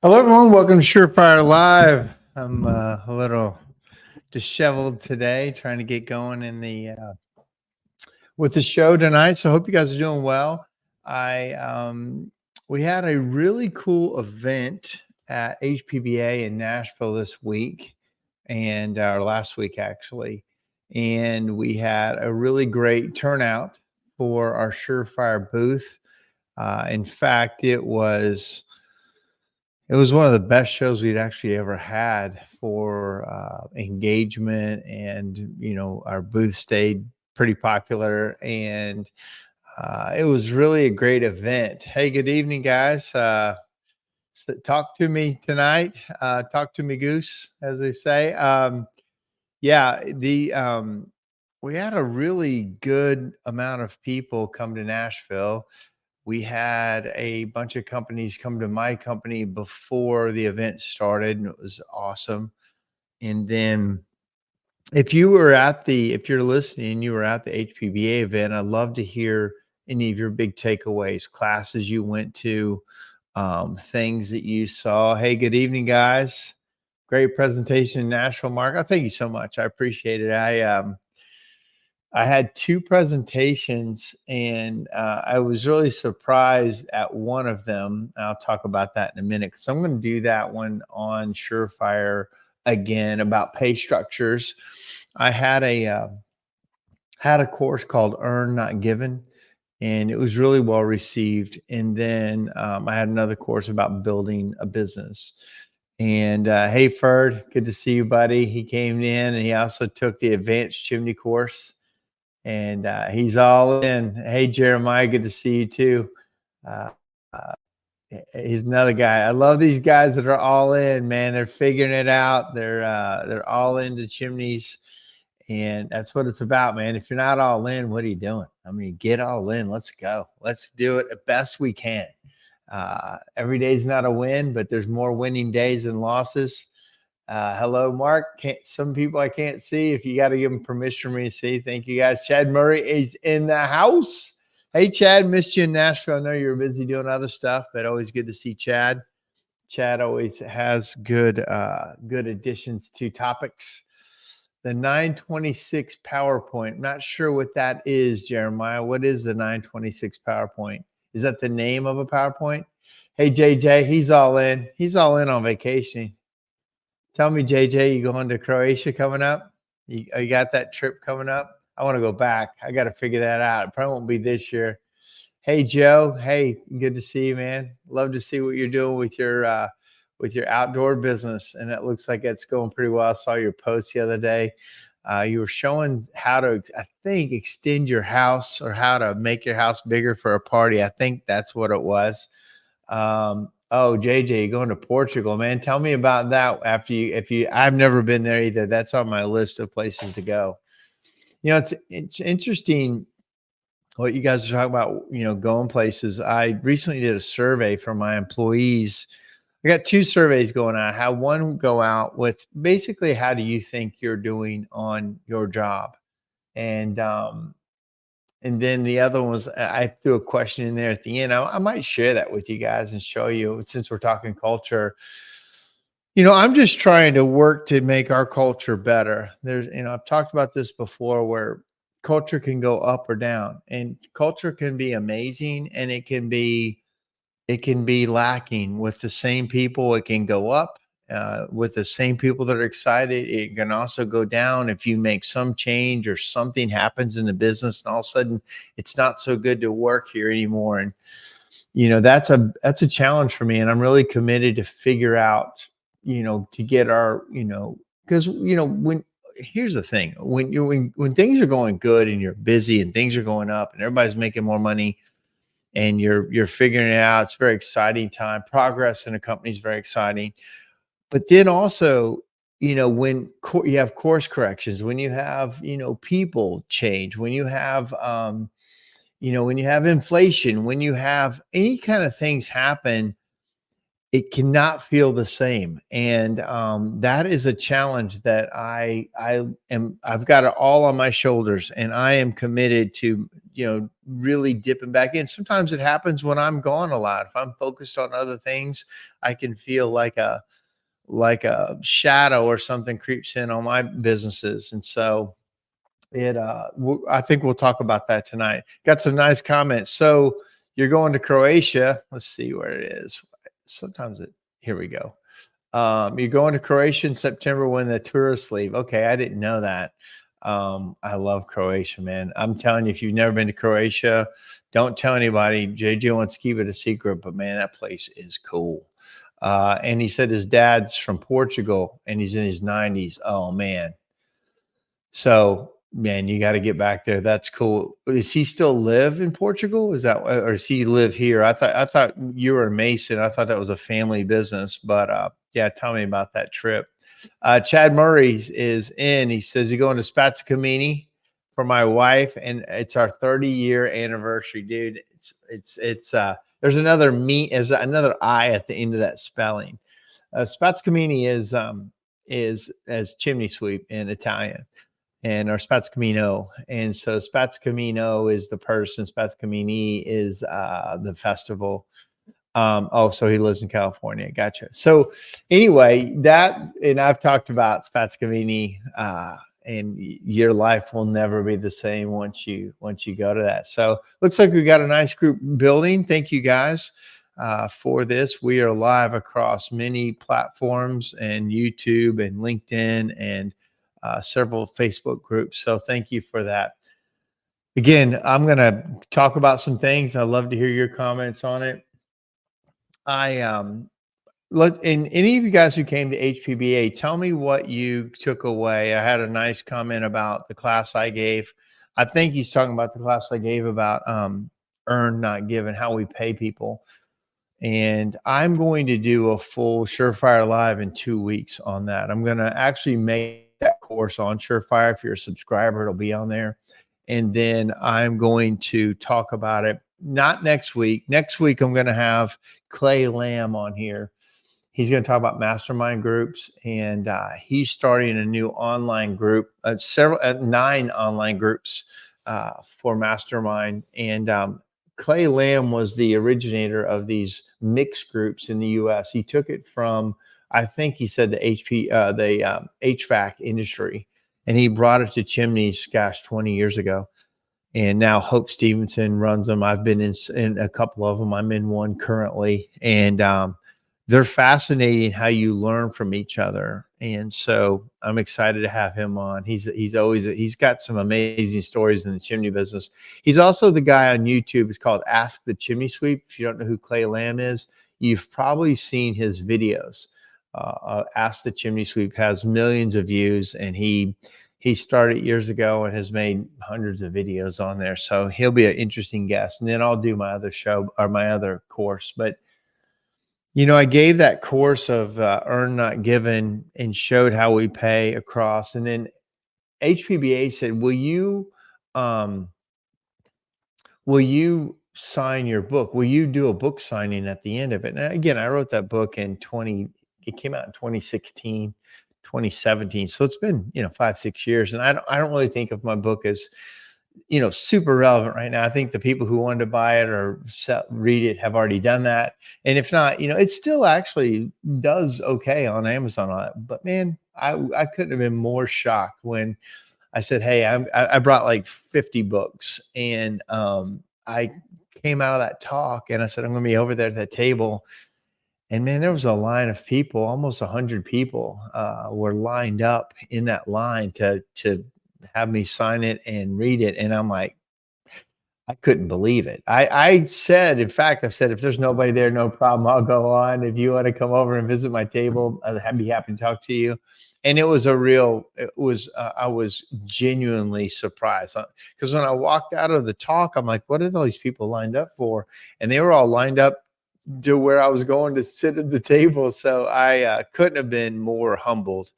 Hello, everyone. Welcome to SureFire Live. I'm a little disheveled today, trying to get going in the with the show tonight. So, hope you guys are doing well. I We had a really cool event at HPBA in Nashville this week, and or last week actually, and we had a really great turnout for our SureFire booth. In fact, it was one of the best shows we'd actually ever had for engagement, and our booth stayed pretty popular, and it was really a great event. Hey, good evening, guys. Talk to me tonight. Talk to me, Goose, as they say. Yeah, the We had a really good amount of people come to Nashville. We had a bunch of companies come to my company before the event started, and it was awesome. And then if you're listening and you were at the HPBA event, I'd love to hear any of your big takeaways, classes you went to, things that you saw. Hey, good evening, guys. Great presentation in Nashville, Mark. Oh, thank you so much. I appreciate it. I had two presentations, and I was really surprised at one of them. I'll talk about that in a minute, because I'm going to do that one on SureFire again about pay structures. I had a course called Earn Not Given, and it was really well received. And then I had another course about building a business. And hey, Ferd, good to see you, buddy. He came in, and he also took the advanced chimney course, and he's all in. Hey, Jeremiah, good to see you too. Uh, uh, he's another guy. I love these guys that are all in, man. They're figuring it out. They're all into chimneys, and that's what it's about, man. If you're not all in, what are you doing? I mean, get all in. Let's go. Let's do it the best we can. Every day's not a win, but there's more winning days than losses. Hello, Mark. Some people I can't see. If you got to give them permission for me to see. Thank you, guys. Chad Murray is in the house. Hey, Chad, missed you in Nashville. I know you were busy doing other stuff, but always good to see Chad. Chad always has good additions to topics. The 926 PowerPoint. I'm not sure what that is, Jeremiah. What is the 926 PowerPoint? Is that the name of a PowerPoint? Hey, JJ, he's all in. He's all in on vacation. Tell me, JJ, you going to Croatia coming up? You got that trip coming up? I want to go back. I got to figure that out. It probably won't be this year. Hey, Joe. Hey, good to see you, man. Love to see what you're doing with your outdoor business, and it looks like it's going pretty well. I saw your post the other day. You were showing how to, I think, extend your house, or how to make your house bigger for a party. I think that's what it was. Oh, JJ, you're going to Portugal, man. Tell me about that. I've never been there either. That's on my list of places to go. It's interesting what you guys are talking about, going places. I recently did a survey for my employees. I got two surveys going on. I had one go out with basically, how do you think you're doing on your job? And then the other one was, I threw a question in there at the end. I might share that with you guys and show you, since we're talking culture. I'm just trying to work to make our culture better. I've talked about this before, where culture can go up or down, and culture can be amazing, and it can be lacking with the same people. It can go up with the same people that are excited. It can also go down if you make some change or something happens in the business, and all of a sudden it's not so good to work here anymore. And that's a challenge for me, and I'm really committed to figure out, to get our, because when here's the thing, when things are going good and you're busy and things are going up and everybody's making more money, and you're figuring it out. It's a very exciting time. Progress in a company is very exciting. But then also, when you have course corrections, when you have, people change, when you have, when you have inflation, when you have any kind of things happen, it cannot feel the same. And that is a challenge that I've got it all on my shoulders, and I am committed to, really dipping back in. Sometimes it happens when I'm gone a lot. If I'm focused on other things, I can feel like a shadow or something creeps in on my businesses. And so I think we'll talk about that tonight. Got some nice comments. So you're going to Croatia. Let's see where it is. Sometimes here we go. You're going to Croatia in September when the tourists leave. Okay, I didn't know that. I love Croatia, man. I'm telling you, if you've never been to Croatia, don't tell anybody. JJ wants to keep it a secret, but man, that place is cool. And he said his dad's from Portugal and he's in his 90s. Oh man. So man, you got to get back there. That's cool. Does he still live in Portugal? Is that, or does he live here? I thought you were a Mason. I thought that was a family business, but yeah, tell me about that trip. Chad Murray is in. He says he's going to Spatskamini for my wife, and it's our 30-year anniversary, dude. It's there's another there's another I at the end of that spelling. Spatskamini is as chimney sweep in Italian, and our Spatskamino. And so Spatskamino is the person, Spatskamini is the festival. Oh, so he lives in California. Gotcha. So anyway, and I've talked about Spatskamini, and your life will never be the same once you go to that. So looks like we got a nice group building. Thank you guys for this. We are live across many platforms and YouTube and LinkedIn and several Facebook groups. So thank you for that. Again, I'm going to talk about some things. I'd love to hear your comments on it. Look, and any of you guys who came to HPBA, tell me what you took away. I had a nice comment about the class I gave. I think he's talking about the class I gave about earn, not given, how we pay people. And I'm going to do a full SureFire Live in 2 weeks on that. I'm going to actually make that course on SureFire. If you're a subscriber, it'll be on there. And then I'm going to talk about it, not next week. Next week, I'm going to have Clay Lamb on here. He's going to talk about mastermind groups, and he's starting a new online group, 9 online groups for mastermind. And Clay Lamb was the originator of these mixed groups in the U.S. He took it from, I think he said the HVAC industry, and he brought it to chimneys, gosh, 20 years ago. And now Hope Stevenson runs them. I've been in a couple of them. I'm in one currently, and they're fascinating how you learn from each other. And so I'm excited to have him on. He's got some amazing stories in the chimney business. He's also the guy on YouTube. It's called Ask the Chimney Sweep. If you don't know who Clay Lamb is, you've probably seen his videos. Ask the Chimney Sweep has millions of views, and he started years ago and has made hundreds of videos on there. So he'll be an interesting guest. And then I'll do my other show or my other course. But you know, I gave that course of earn not given and showed how we pay across. And then HPBA said, will you sign your book? Will you do a book signing at the end of it? And again, I wrote that book it came out in 2016, 2017. So it's been, 5-6 years. And I don't really think of my book as, super relevant right now. I think the people who wanted to buy it or read it have already done that. And if not, it still actually does okay on Amazon. But man, I couldn't have been more shocked when I said, hey, I brought like 50 books, and I came out of that talk and I said, I'm going to be over there at that table. And man, there was a line of people, almost 100 people were lined up in that line to have me sign it and read it. And I'm like, I couldn't believe it. I said, in fact, if there's nobody there, no problem, I'll go on. If you want to come over and visit my table, I'd be happy to talk to you. And I was genuinely surprised, because when I walked out of the talk, I'm like, what are all these people lined up for? And they were all lined up to where I was going to sit at the table. So I couldn't have been more humbled.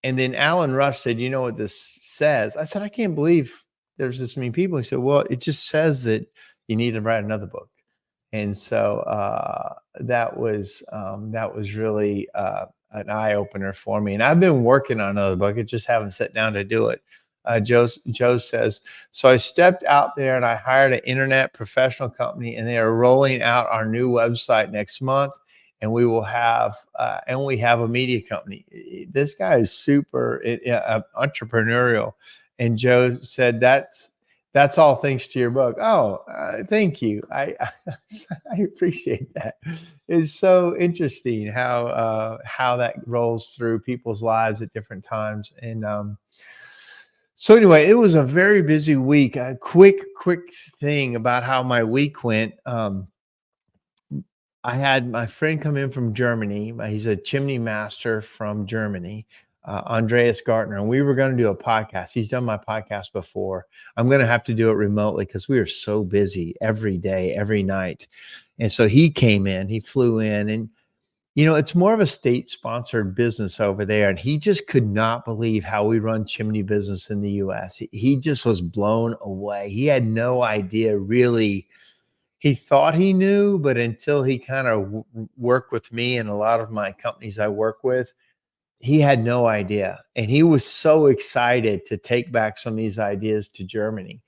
And then Alan Rush said, you know what this says? I said, I can't believe there's this many people. He said, well, it just says that you need to write another book. And so that was really an eye opener for me. And I've been working on another book. I just haven't sat down to do it. Joe says, so I stepped out there and I hired an internet professional company, and they are rolling out our new website next month. And we will have, and we have a media company. This guy is super entrepreneurial. And Joe said, that's all thanks to your book. Oh, thank you. I appreciate that. It's so interesting how that rolls through people's lives at different times. And so anyway, it was a very busy week. A quick thing about how my week went. I had my friend come in from Germany. He's a chimney master from Germany, Andreas Gartner, and we were going to do a podcast. He's done my podcast before. I'm going to have to do it remotely because we are so busy every day, every night. And so he came in, he flew in, and it's more of a state-sponsored business over there, and he just could not believe how we run chimney business in the U.S. He just was blown away. He had no idea, really. He thought he knew, but until he kind of worked with me and a lot of my companies I work with, he had no idea. And he was so excited to take back some of these ideas to Germany.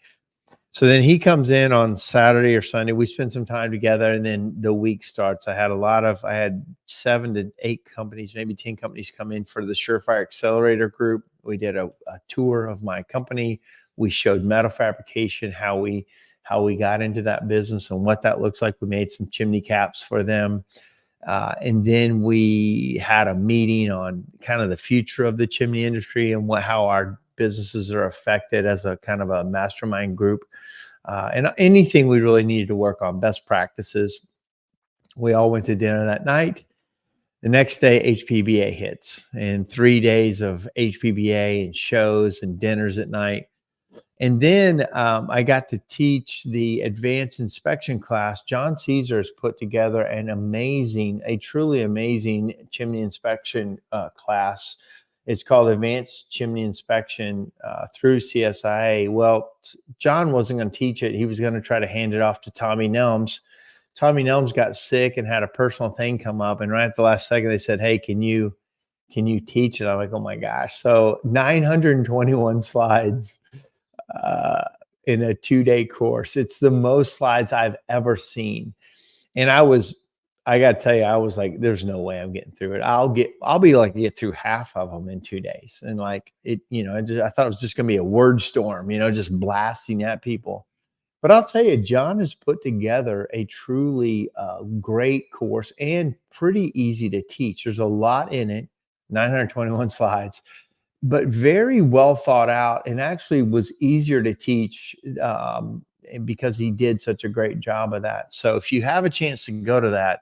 So then he comes in on Saturday or Sunday. We spend some time together, and then the week starts. I had 7 to 8 companies, maybe 10 companies come in for the SureFire Accelerator group. We did a tour of my company. We showed metal fabrication, how we got into that business and what that looks like. We made some chimney caps for them. And then we had a meeting on kind of the future of the chimney industry and how our businesses are affected as a kind of a mastermind group. And anything we really needed to work on, best practices. We all went to dinner that night. The next day, HPBA hits, and 3 days of HPBA and shows and dinners at night. And then I got to teach the advanced inspection class. John Caesar has put together a truly amazing chimney inspection class. It's called Advanced Chimney Inspection through CSIA. Well, John wasn't going to teach it. He was going to try to hand it off to Tommy Nelms. Tommy Nelms got sick and had a personal thing come up. And right at the last second, they said, hey, can you teach it? I'm like, oh my gosh. So 921 slides in a 2-day course. It's the most slides I've ever seen. And I got to tell you, I was like, there's no way I'm getting through it. I'll be like, get through half of them in 2 days. And like it, I thought it was just going to be a word storm, just blasting at people. But I'll tell you, John has put together a truly great course and pretty easy to teach. There's a lot in it, 921 slides, but very well thought out, and actually was easier to teach because he did such a great job of that. So if you have a chance to go to that,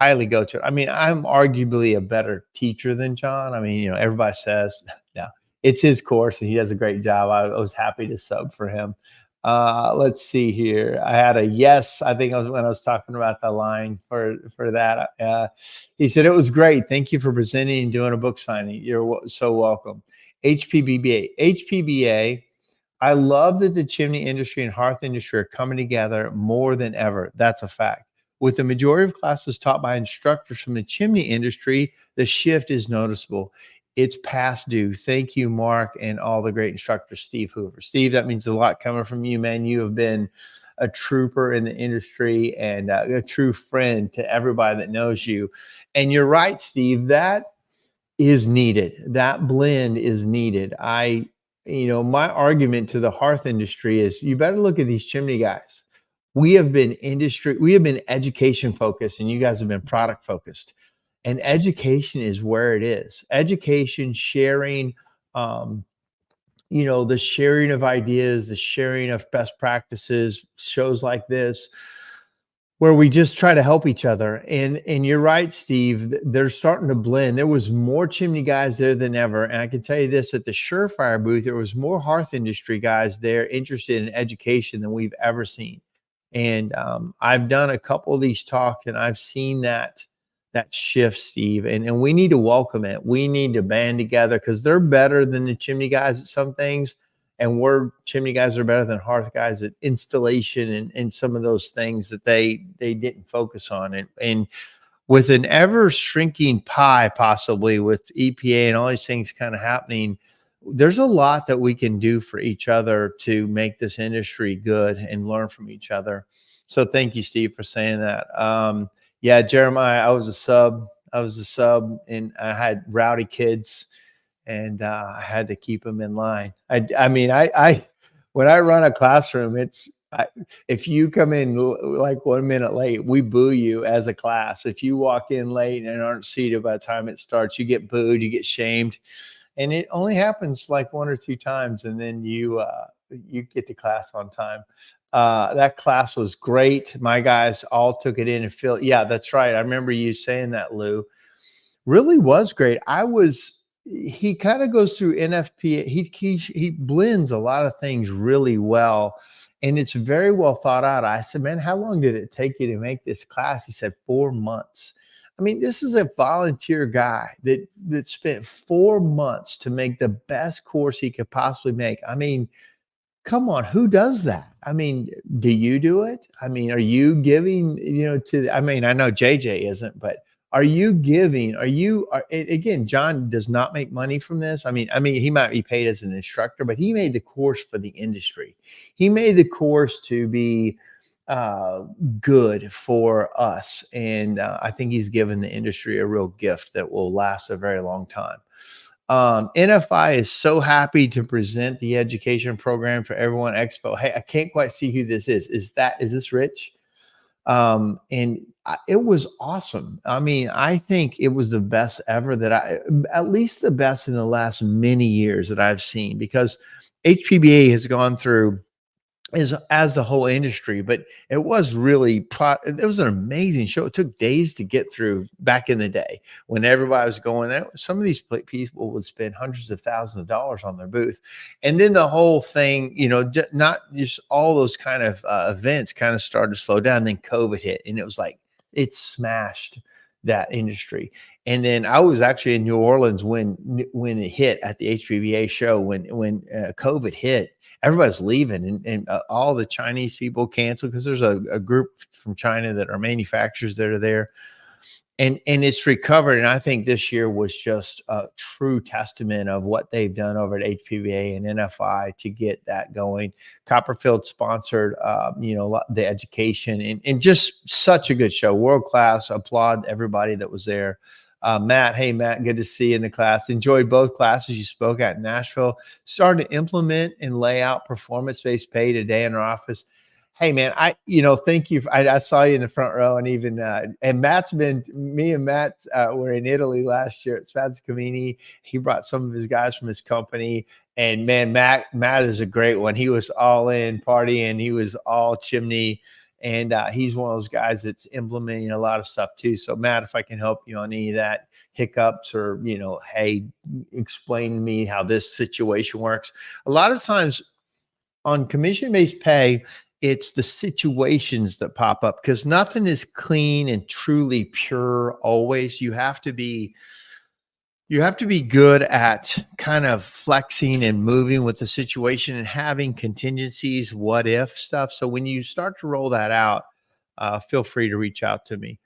highly go to it. I mean, I'm arguably a better teacher than John. I mean, everybody says, no, it's his course and he does a great job. I was happy to sub for him. Let's see here. I had a yes. I think when I was talking about the line for that. He said, it was great. Thank you for presenting and doing a book signing. You're so welcome. HPBA. I love that the chimney industry and hearth industry are coming together more than ever. That's a fact. With the majority of classes taught by instructors from the chimney industry, the shift is noticeable. It's past due. Thank you, Mark, and all the great instructors, Steve Hoover. Steve, that means a lot coming from you, man. You have been a trooper in the industry and a true friend to everybody that knows you. And you're right, Steve, that is needed. That blend is needed. My argument to the hearth industry is you better look at these chimney guys. We have been education focused, and you guys have been product focused. And education is where it is. Education, sharing, the sharing of ideas, the sharing of best practices, shows like this, where we just try to help each other. And you're right, Steve, they're starting to blend. There was more chimney guys there than ever. And I can tell you this, at the SureFire booth, there was more hearth industry guys there interested in education than we've ever seen. And I've done a couple of these talks, and I've seen that shift, Steve, and we need to welcome it. We need to band together because they're better than the chimney guys at some things, and chimney guys are better than hearth guys at installation and some of those things that they didn't focus on. And with an ever shrinking pie, possibly with EPA and all these things kind of happening, there's a lot that we can do for each other to make this industry good and learn from each other. So thank you, Steve, for saying that. Yeah, Jeremiah, I was a sub, and I had rowdy kids, and I had to keep them in line. I mean, when I run a classroom, if you come in like 1 minute late, we boo you as a class. If you walk in late and aren't seated by the time it starts, you get booed, you get shamed, and it only happens like 1 or 2 times, and then you get to class on time. That class was great. My guys all took it in and feel. Yeah, that's right. I remember you saying that, Lou. Really was great. He kind of goes through NFPA. He blends a lot of things really well, and it's very well thought out. I said, man, how long did it take you to make this class? He said 4 months. I mean, this is a volunteer guy that spent 4 months to make the best course he could possibly make. I mean, come on, who does that? I mean, do you do it? I mean, are you giving, I mean, I know JJ isn't, but are you giving? Again, John does not make money from this. I mean, he might be paid as an instructor, but he made the course for the industry. He made the course to be uh, good for us. And I think he's given the industry a real gift that will last a very long time. NFI is so happy to present the education program for Everyone Expo. Hey, I can't quite see who this is. Is this Rich? It was awesome. I mean, I think it was the best ever at least the best in the last many years that I've seen, because HPBA has gone through as the whole industry, but it was it was an amazing show. It took days to get through back in the day when everybody was going out. Some of these people would spend hundreds of thousands of dollars on their booth. And then the whole thing, not just all those kind of events kind of started to slow down. Then COVID hit, and it was like, it smashed that industry. And then I was actually in New Orleans when it hit at the HPBA show, when COVID hit. Everybody's leaving, and all the Chinese people canceled, because there's a group from China that are manufacturers that are there, and it's recovered. And I think this year was just a true testament of what they've done over at HPBA and NFI to get that going. Copperfield sponsored, the education, and just such a good show, world class. Applaud everybody that was there. Matt, hey, Matt, good to see you in the class. Enjoyed both classes you spoke at in Nashville. Started to implement and lay out performance-based pay today in our office. Hey, man, thank you. I saw you in the front row, and even, and me and Matt were in Italy last year at Spaz Camini. He brought some of his guys from his company, and man, Matt is a great one. He was all in partying. He was all chimney. And he's one of those guys that's implementing a lot of stuff too. So Matt, if I can help you on any of that hiccups, or, hey, explain to me how this situation works. A lot of times on commission-based pay, it's the situations that pop up, because nothing is clean and truly pure always. You have to be good at kind of flexing and moving with the situation and having contingencies, what if stuff. So when you start to roll that out, feel free to reach out to me.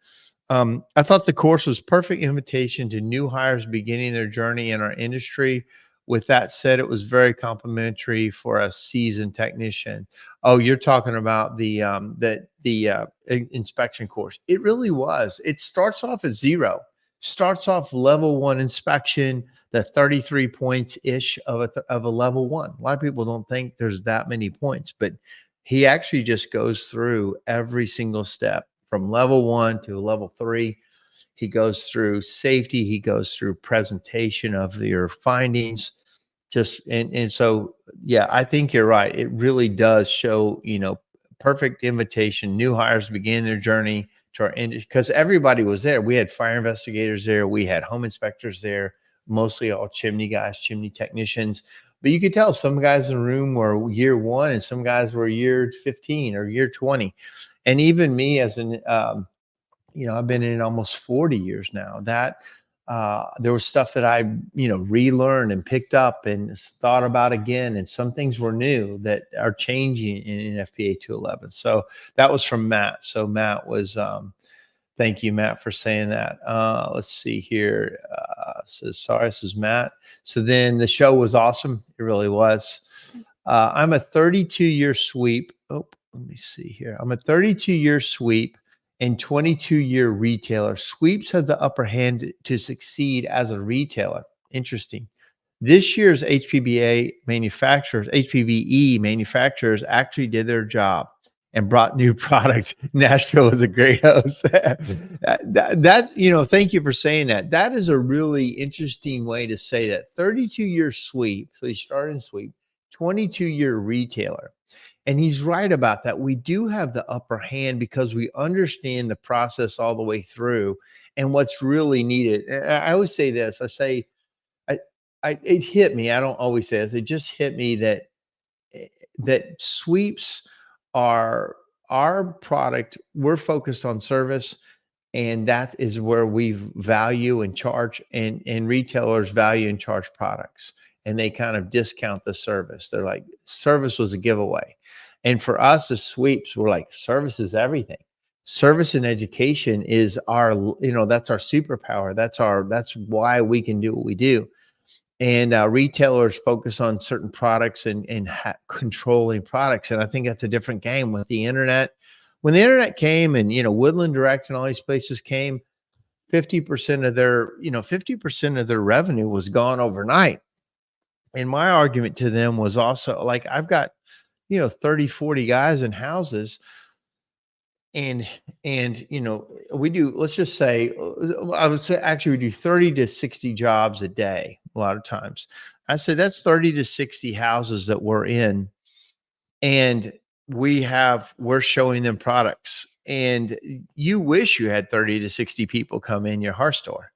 I thought the course was perfect invitation to new hires beginning their journey in our industry. With that said, it was very complimentary for a seasoned technician. Oh, you're talking about the inspection course. It really was. It starts off at zero. Starts off level 1 inspection, the 33 points ish of a level 1. A lot of people don't think there's that many points, but he actually just goes through every single step from level 1 to level 3. He goes through safety. He goes through presentation of your findings. So, yeah, I think you're right. It really does show, perfect invitation, new hires begin their journey to our industry, because everybody was there. We had fire investigators there. We had home inspectors there, mostly all chimney guys, chimney technicians. But you could tell some guys in the room were year 1 and some guys were year 15 or year 20. And even me as I've been in almost 40 years now, that there was stuff that I, relearned and picked up and thought about again. And some things were new that are changing in NFPA 211. So that was from Matt. So Matt was Thank you, Matt, for saying that. Let's see here. Says sorry, this is Matt. So then the show was awesome. It really was. I'm a 32-year sweep. Oh, let me see here. I'm a 32-year sweep and 22-year retailer. Sweeps have the upper hand to succeed as a retailer. Interesting. This year's HPBE manufacturers actually did their job and brought new product. Nashville was a great host. Thank you for saying that. That is a really interesting way to say that. 32-year sweep. So he started in sweep, 22-year retailer. And he's right about that. We do have the upper hand because we understand the process all the way through and what's really needed. I always say this. I say, it hit me. I don't always say this. It just hit me that that sweeps are our product. We're focused on service, and that is where we value and charge, and retailers value and charge products, and they kind of discount the service. They're like, service was a giveaway. And for us as sweeps, we're like, service is everything. Service and education is our, that's our superpower. That's why we can do what we do. And retailers focus on certain products and controlling products. And I think that's a different game with the internet. When the internet came and, Woodland Direct and all these places came, 50% of their, 50% of their revenue was gone overnight. And my argument to them was also like, I've got, 30, 40 guys in houses. And we do, let's just say, I would say actually we do 30 to 60 jobs a day. A lot of times I say that's 30 to 60 houses that we're in, and we're showing them products, and you wish you had 30 to 60 people come in your hearth store.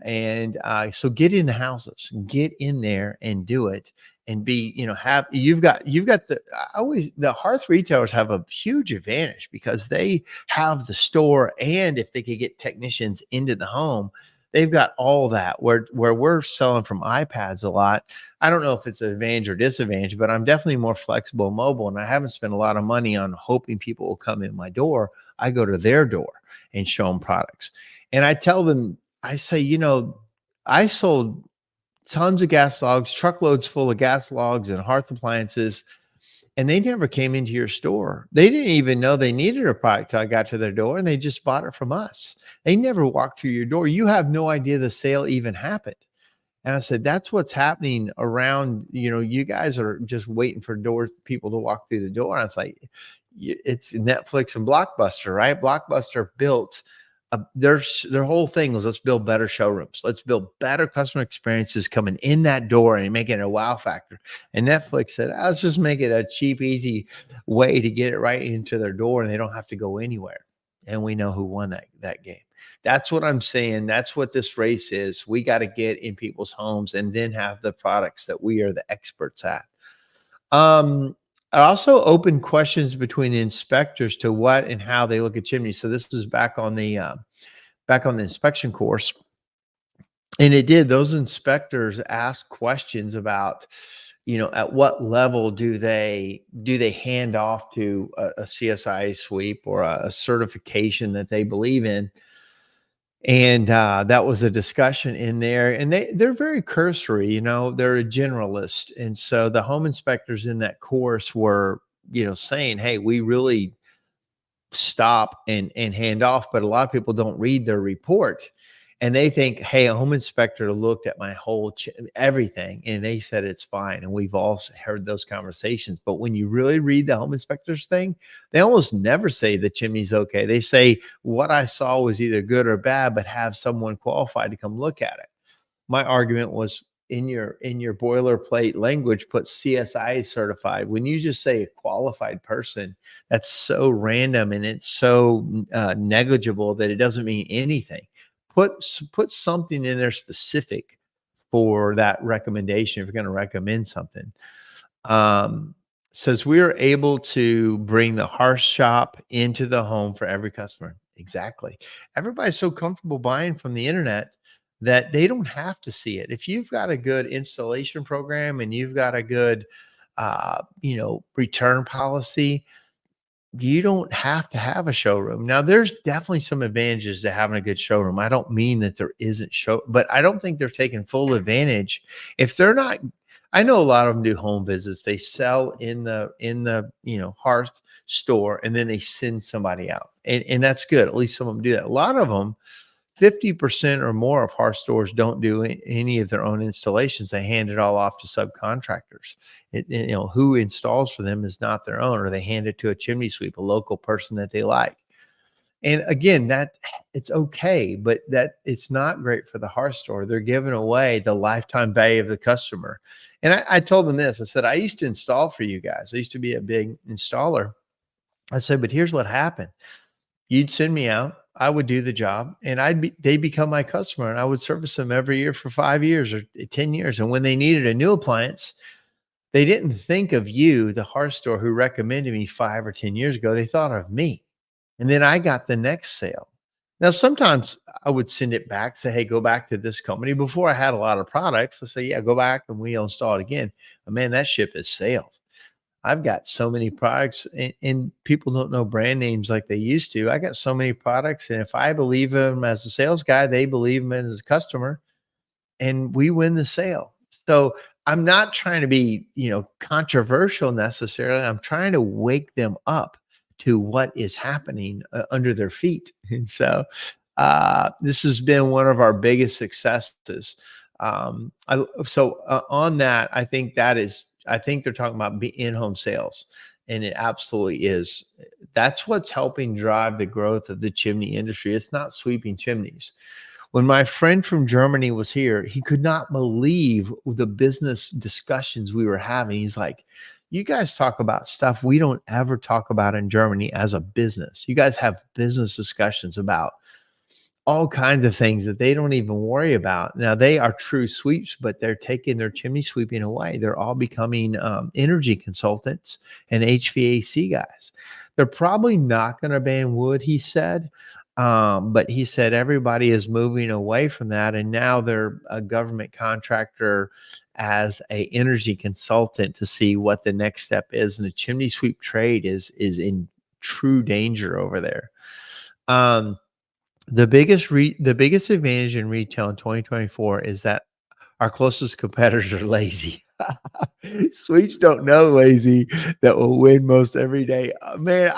And so get in the houses, get in there and do it, and be, you've got the hearth retailers have a huge advantage because they have the store, and if they could get technicians into the home, they've got all that. Where we're selling from iPads a lot. I don't know if it's an advantage or disadvantage, but I'm definitely more flexible and mobile, and I haven't spent a lot of money on hoping people will come in my door. I go to their door and show them products, and I tell them, I say, I sold tons of gas logs, truckloads full of gas logs and hearth appliances, and they never came into your store. They didn't even know they needed a product till I got to their door, and they just bought it from us. They never walked through your door. You have no idea the sale even happened. And I said, that's what's happening around, you guys are just waiting for people to walk through the door. And it's like, it's Netflix and Blockbuster, right? Blockbuster built their whole thing was, let's build better showrooms. Let's build better customer experiences coming in that door and making it a wow factor. And Netflix said, let's just make it a cheap, easy way to get it right into their door, and they don't have to go anywhere. And we know who won that game. That's what I'm saying. That's what this race is. We got to get in people's homes and then have the products that we are the experts at. I also opened questions between the inspectors to what and how they look at chimneys. So this is back on the inspection course, and it did. Those inspectors asked questions about, at what level do they hand off to a CSI sweep or a certification that they believe in. And that was a discussion in there, and they're very cursory, they're a generalist. And so the home inspectors in that course were, saying, hey, we really stop and hand off, but a lot of people don't read their report, and they think, hey, a home inspector looked at my whole everything, and they said it's fine. And we've all heard those conversations, but when you really read the home inspector's thing, they almost never say the chimney's okay. They say what I saw was either good or bad, but have someone qualified to come look at it. My argument was, in your boilerplate language, put CSI certified. When you just say a qualified person, that's so random and it's so negligible that it doesn't mean anything. Put something in there specific for that recommendation if you're going to recommend something. Says we are able to bring the hearth shop into the home for every customer. Exactly. Everybody's so comfortable buying from the internet that they don't have to see it. If you've got a good installation program and you've got a good, return policy, you don't have to have a showroom. Now, there's definitely some advantages to having a good showroom. I don't mean that there isn't but I don't think they're taking full advantage. If they're not, I know a lot of them do home visits. They sell in the hearth store, and then they send somebody out. And that's good. At least some of them do that. A lot of them, 50% or more of hearth stores don't do any of their own installations. They hand it all off to subcontractors. Who installs for them is not their own, or they hand it to a chimney sweep, a local person that they like. And again, that it's okay, but that it's not great for the hearth store. They're giving away the lifetime value of the customer. And I told them this. I said, I used to install for you guys. I used to be a big installer. I said, but here's what happened. You'd send me out. I would do the job, and they become my customer, and I would service them every year for 5 years or 10 years. And when they needed a new appliance, they didn't think of you, the hearth store who recommended me 5 or 10 years ago. They thought of me. And then I got the next sale. Now, sometimes I would send it back, say, hey, go back to this company. Before I had a lot of products, I say, yeah, go back and we'll install it again. But man, that ship has sailed. I've got so many products, and people don't know brand names like they used to. I got so many products, and if I believe them as a sales guy, they believe them as a customer, and we win the sale. So I'm not trying to be, controversial necessarily. I'm trying to wake them up to what is happening under their feet. And so this has been one of our biggest successes. On that, I think they're talking about in-home sales, and it absolutely is. That's what's helping drive the growth of the chimney industry. It's not sweeping chimneys. When my friend from Germany was here, he could not believe the business discussions we were having. He's like, you guys talk about stuff we don't ever talk about in Germany as a business. You guys have business discussions about all kinds of things that they don't even worry about. Now, they are true sweeps, but they're taking their chimney sweeping away. They're all becoming energy consultants and HVAC guys. They're probably not going to ban wood, he said. But he said everybody is moving away from that. And now they're a government contractor as a energy consultant to see what the next step is. And the chimney sweep trade is in true danger over there. The biggest advantage in retail in 2024 is that our closest competitors are lazy. Sweeps don't know lazy that will win most every day. Man,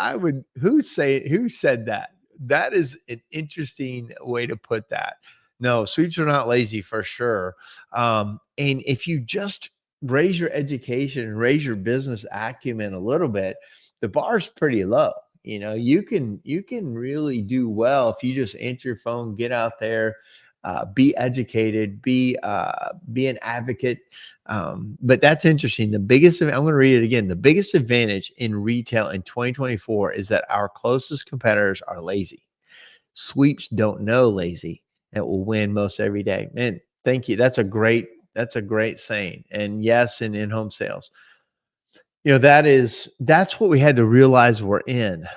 who said that? That is an interesting way to put that. No, sweeps are not lazy for sure. And if you just raise your education and raise your business acumen a little bit, the bar's pretty low. You can really do well if you just answer your phone, get out there, be educated, be an advocate. But that's interesting. I'm going to read it again. The biggest advantage in retail in 2024 is that our closest competitors are lazy. Sweeps don't know lazy and will win most every day. Man, thank you. That's a great saying. And yes, in-home sales. That's what we had to realize we're in.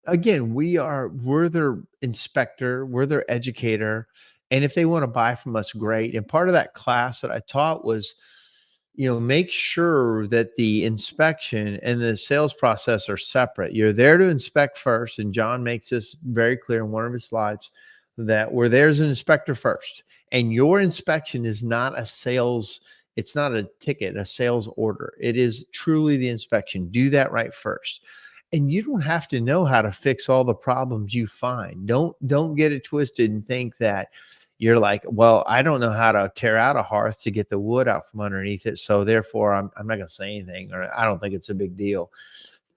Again, we're their inspector, we're their educator. And if they want to buy from us, great. And part of that class that I taught was, make sure that the inspection and the sales process are separate. You're there to inspect first. And John makes this very clear in one of his slides that we're there as an inspector first. And your inspection is not a sales. It's not a ticket, a sales order. It is truly the inspection. Do that right first. And you don't have to know how to fix all the problems you find. Don't get it twisted and think that you're like, well, I don't know how to tear out a hearth to get the wood out from underneath it. So therefore I'm not going to say anything, or I don't think it's a big deal.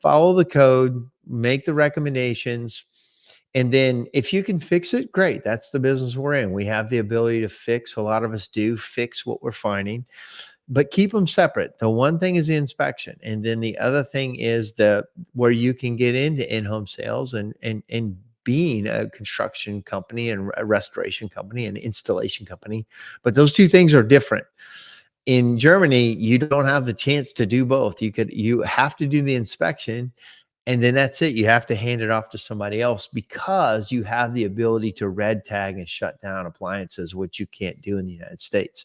Follow the code, make the recommendations. And then if you can fix it, great. That's the business we're in. We have the ability to fix. A lot of us do fix what we're finding, but keep them separate. The one thing is the inspection. And then the other thing is where you can get into in-home sales and being a construction company and a restoration company and installation company. But those two things are different. In Germany, you don't have the chance to do both. You have to do the inspection, And then that's it. You have to hand it off to somebody else because you have the ability to red tag and shut down appliances, which you can't do in the United States.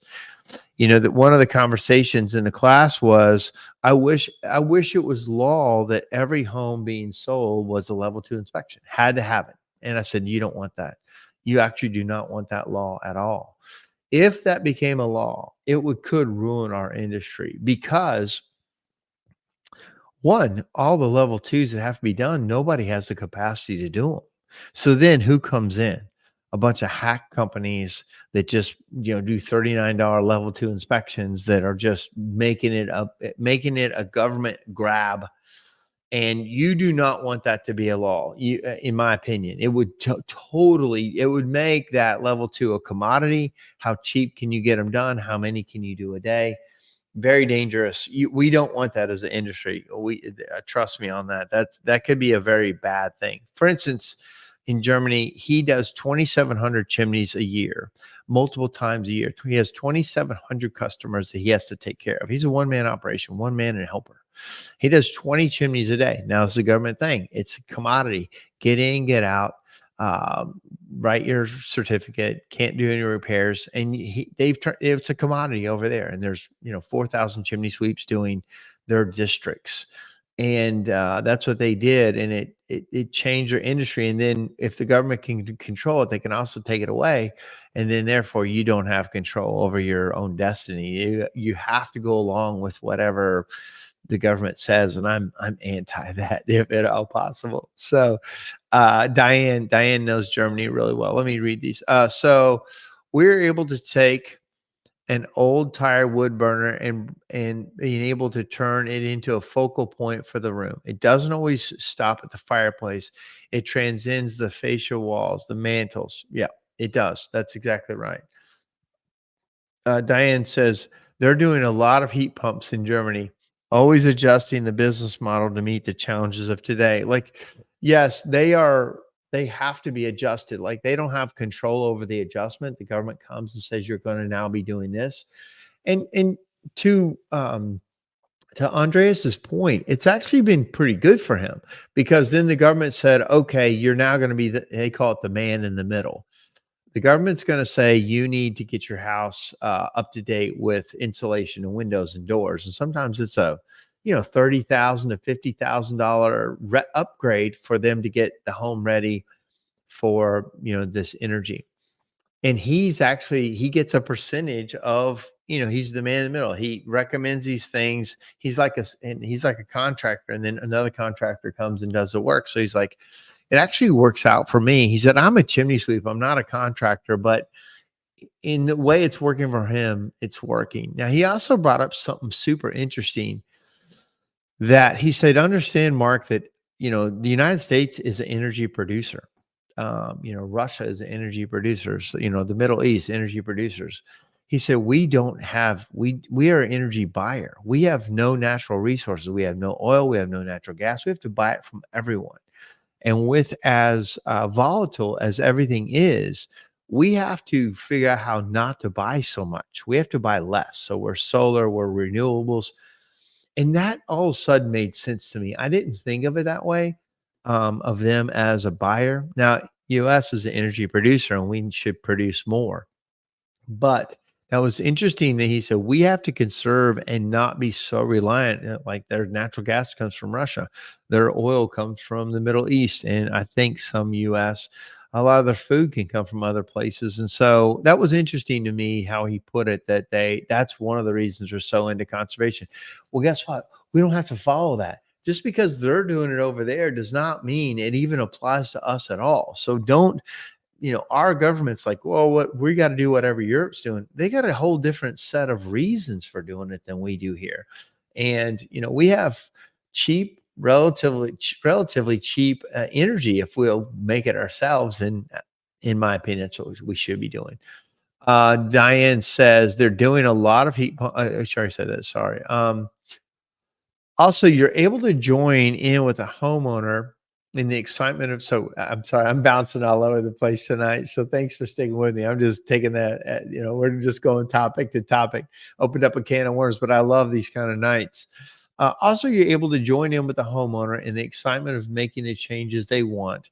That one of the conversations in the class was, I wish it was law that every home being sold was a level 2 inspection, had to have it. And I said, you don't want that. You actually do not want that law at all. If that became a law, could ruin our industry because one, all the level 2s that have to be done, nobody has the capacity to do them. So then who comes in? A bunch of hack companies that just, do $39 level 2 inspections that are just making it a government grab. And you do not want that to be a law. In my opinion, it would it would make that level 2 a commodity. How cheap can you get them done? How many can you do a day? Very dangerous. We don't want that as an industry. Trust me on that. That could be a very bad thing. For instance, in Germany, he does 2,700 chimneys a year, multiple times a year. He has 2,700 customers that he has to take care of. He's a one-man operation, one man and a helper. He does 20 chimneys a day. Now it's a government thing. It's a commodity. Get in, get out. Write your certificate, can't do any repairs. And it's a commodity over there. And there's, 4,000 chimney sweeps doing their districts. And that's what they did. And it changed their industry. And then if the government can control it, they can also take it away. And then therefore you don't have control over your own destiny. You have to go along with whatever the government says, and I'm anti that if at all possible. So Diane knows Germany really well. Let me read these. So we're able to take an old tire wood burner and being able to turn it into a focal point for the room. It doesn't always stop at the fireplace. It transcends the fascia walls, the mantles. Yeah, it does. That's exactly right. Diane says they're doing a lot of heat pumps in Germany, always adjusting the business model to meet the challenges of today. Like, yes, they have to be adjusted. Like, they don't have control over the adjustment. The government comes and says, you're going to now be doing this. And to Andreas's point, it's actually been pretty good for him because then the government said, okay, you're now going to be they call it the man in the middle. The government's going to say you need to get your house up to date with insulation and windows and doors. And sometimes it's a, $30,000 to $50,000 upgrade for them to get the home ready for, this energy. And he gets a percentage of, he's the man in the middle. He recommends these things. He's like a contractor, and then another contractor comes and does the work. So he's like, it actually works out for me. He said, I'm a chimney sweep. I'm not a contractor, but in the way it's working for him, it's working. Now, he also brought up something super interesting that he said, understand, Mark, that, the United States is an energy producer. Russia is an energy producer. So, the Middle East, energy producers. He said, we are an energy buyer. We have no natural resources. We have no oil. We have no natural gas. We have to buy it from everyone. And with as volatile as everything is, we have to figure out how not to buy so much. We have to buy less. So we're solar, we're renewables. And that all of a sudden made sense to me. I didn't think of it that way, of them as a buyer. Now, U.S. is an energy producer and we should produce more. But that was interesting that he said, we have to conserve and not be so reliant. Like, their natural gas comes from Russia. Their oil comes from the Middle East. And I think some U.S., a lot of their food can come from other places. And so that was interesting to me how he put it, that's one of the reasons they're so into conservation. Well, guess what? We don't have to follow that. Just because they're doing it over there does not mean it even applies to us at all. So don't, our government's like, well, we got to do whatever Europe's doing. They got a whole different set of reasons for doing it than we do here. And, we have relatively cheap energy if we'll make it ourselves. And in my opinion, that's what we should be doing. Diane says they're doing a lot of heat. I said that. Sorry. Also, you're able to join in with a homeowner in the excitement of, so I'm sorry, I'm bouncing all over the place tonight. So thanks for sticking with me. I'm just taking that, we're just going topic to topic, opened up a can of worms, but I love these kind of nights. Also, you're able to join in with the homeowner in the excitement of making the changes they want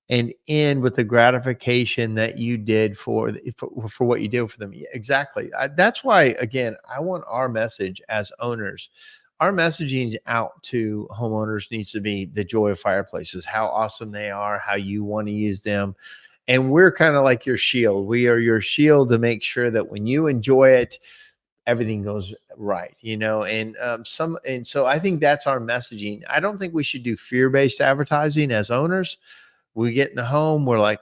and end with the gratification that you did for what you did for them. Yeah, exactly. That's why, again, I want our message as owners, our messaging out to homeowners needs to be the joy of fireplaces, how awesome they are, how you want to use them. And we're kind of like your shield. We are your shield to make sure that when you enjoy it, everything goes right, and so I think that's our messaging. I don't think we should do fear-based advertising as owners. We get in the home, we're like,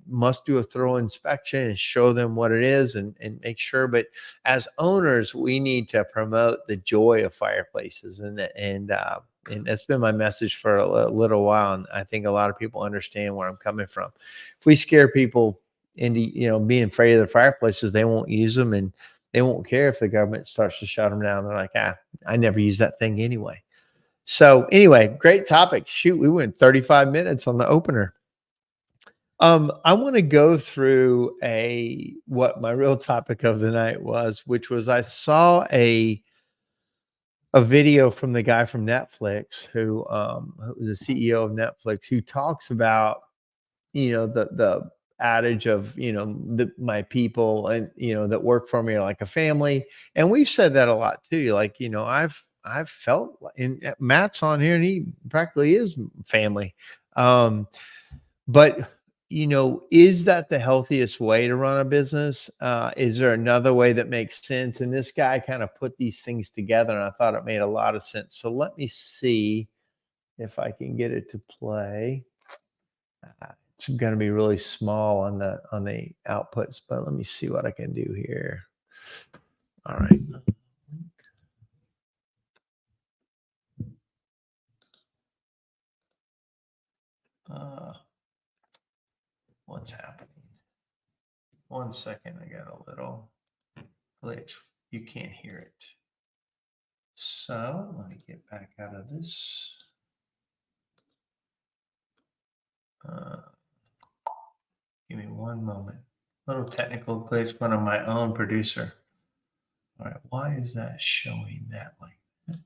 must do a thorough inspection and show them what it is and make sure. But as owners, we need to promote the joy of fireplaces, and that's been my message for a little while. And I think a lot of people understand where I'm coming from. If we scare people into being afraid of their fireplaces, they won't use them, and they won't care if the government starts to shut them down. They're like, I never use that thing anyway. So anyway, great topic. Shoot, we went 35 minutes on the opener. I want to go through what my real topic of the night was, which was I saw a video from the guy from Netflix who the CEO of Netflix, who talks about the adage of my people and that work for me are like a family, and we've said that a lot too. Like I've felt and Matt's on here and he practically is family. But is that the healthiest way to run a business? Is there another way that makes sense? And this guy kind of put these things together, and I thought it made a lot of sense. So let me see if I can get it to play. It's going to be really small on the outputs, but let me see what I can do here. All right. Uh, what's happening? 1 second. I got a little glitch. You can't hear it. So let me get back out of this. Uh, Give me one moment. Little technical glitch, but I'm my own producer. All right. Why is that showing that like that?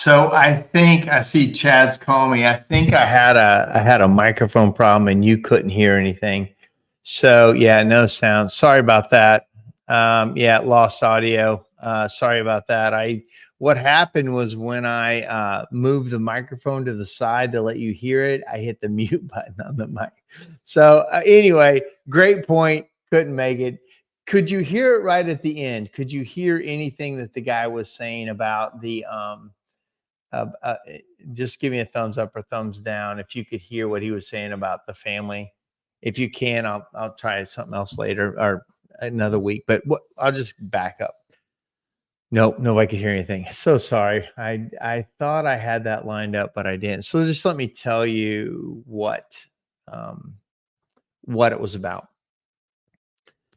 So I think I see Chad's calling me. I think I had a microphone problem and you couldn't hear anything. So yeah, no sound. Sorry about that. Yeah, lost audio. Sorry about that. What happened was when I moved the microphone to the side to let you hear it, I hit the mute button on the mic. So anyway, great point. Couldn't make it. Could you hear it right at the end? Could you hear anything that the guy was saying about the uh, uh, eh, just give me a thumbs up or thumbs down if you could hear what he was saying about the family. If you can, I'll try something else later or another week. But I'll just back up. Nope, nobody could hear anything. So sorry. I thought I had that lined up, but I didn't. So just let me tell you um, what it was about.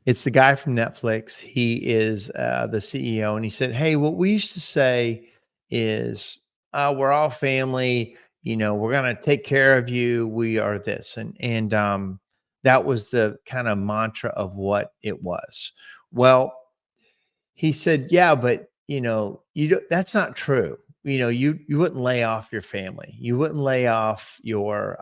It's the guy from Netflix. He is the CEO, and he said, "Hey, what we used to say is, we're all family. You know, we're gonna take care of you. We are this." And that was the kind of mantra of what it was. Well, he said, "Yeah, but you don't, that's not true. You wouldn't lay off your family. You wouldn't lay off your